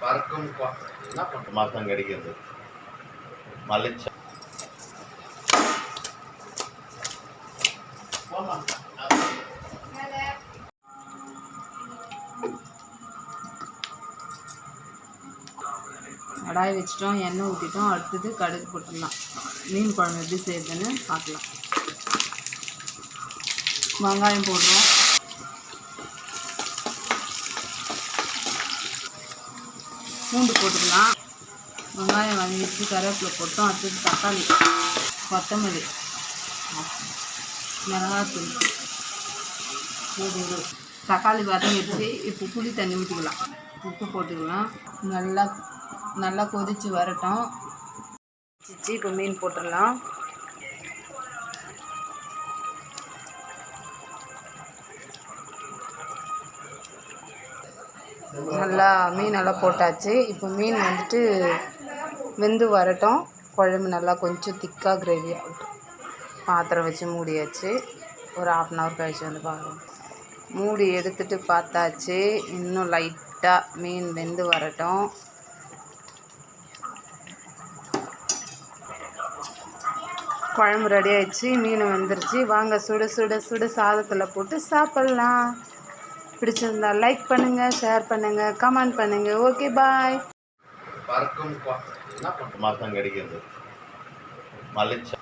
பறக்கும் என்ன பண்ணுற மாதம் கிடைக்கிறது மலைச்சா கடாய் வச்சிட்டோம், எண்ணெய் ஊற்றிட்டோம். அடுத்தது கடுகு போட்டுடலாம். மீன் குழம்பு எப்படி செய்யுதுன்னு பார்க்கலாம். வெங்காயம் போடுறோம், பூண்டு போட்டுக்கலாம். வெங்காயம் வதங்கிட்டு கருவேப்பிலை போட்டோம். அடுத்தது தக்காளி, கொத்தமல்லி, மிளகாத்தூள், தக்காளி வதங்கிடுச்சு. இப்போ புளி தண்ணி ஊற்றிக்கலாம், உப்பு போட்டுக்கலாம். நல்லா கொதித்து வரட்டும். இப்போ மீன் போட்டுடலாம். மீனெல்லாம் போட்டாச்சு. இப்போ மீன் வந்துட்டு வெந்து வரட்டும். குழம்பு நல்லா கொஞ்சம் திக்காக கிரேவி ஆகட்டும். பாத்திரம் வச்சு மூடியாச்சு. ஒரு 1/2 hour கழிச்சு வந்து பார்க்கலாம். மூடி எடுத்துகிட்டு பார்த்தாச்சு. இன்னும் லைட்டாக மீன் வெந்து வரட்டும். குழம்பு ரெடி ஆயிடுச்சு, மீன் வந்துருச்சு. வாங்க சுட சுட சுட சாதத்தில் போட்டு சாப்பிட்லாம். பிடிச்சிருந்தா லைக் பண்ணுங்கள், ஷேர் பண்ணுங்கள், கமெண்ட் பண்ணுங்கள். ஓகே, பாய். பறக்கும் என்ன பண்ணுற மாதம் கிடைக்கிறது மலைச்சா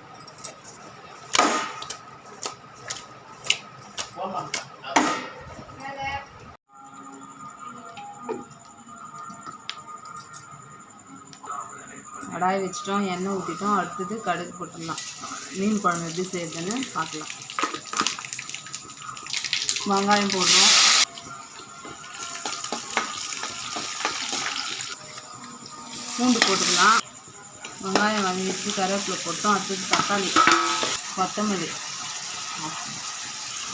கடாய் வச்சிட்டோம், எண்ணெய் ஊற்றிட்டோம். அடுத்தது கடுகு போட்டுடலாம். மீன் குழம்பு எப்படி செய்யுதுன்னு பார்க்கலாம். வெங்காயம் போடுறோம், பூண்டு போட்டுக்கலாம். வெங்காயம் வதங்கிட்டு கருவேப்பிலை போட்டோம். அடுத்தது தக்காளி, கொத்தமல்லி,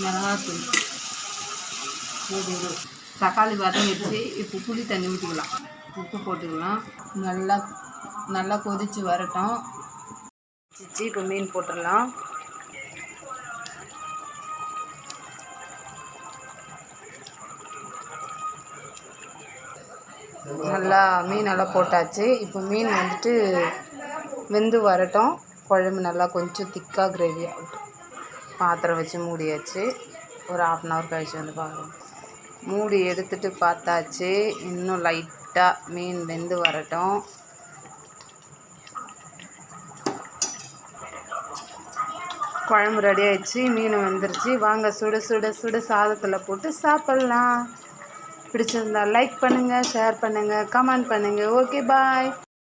மிளகாத்தூள், தக்காளி வதங்கிடுச்சு. இப்போ புளி தண்ணி ஊற்றிக்கலாம், உப்பு போட்டுக்கலாம். நல்லா கொதித்து வரட்டும். இப்போ மீன் போட்டுடலாம். மீனெல்லாம் போட்டாச்சு. இப்போ மீன் வந்துட்டு வெந்து வரட்டும். குழம்பு நல்லா கொஞ்சம் திக்காக கிரேவி ஆகட்டும். பாத்திரம் வச்சு மூடியாச்சு. ஒரு 1/2 hour கழிச்சு வந்து பார்க்கலாம். மூடி எடுத்துகிட்டு பார்த்தாச்சு. இன்னும் லைட்டாக மீன் வெந்து வரட்டும். குழம்பு ரெடி ஆயிடுச்சு, மீன் வந்துருச்சு. வாங்க சுட சுட சுட சாதத்தில் போட்டு சாப்பிட்லாம். பிடிச்சிருந்தா லைக் பண்ணுங்கள், ஷேர் பண்ணுங்கள், கமெண்ட் பண்ணுங்கள். ஓகே, பாய்.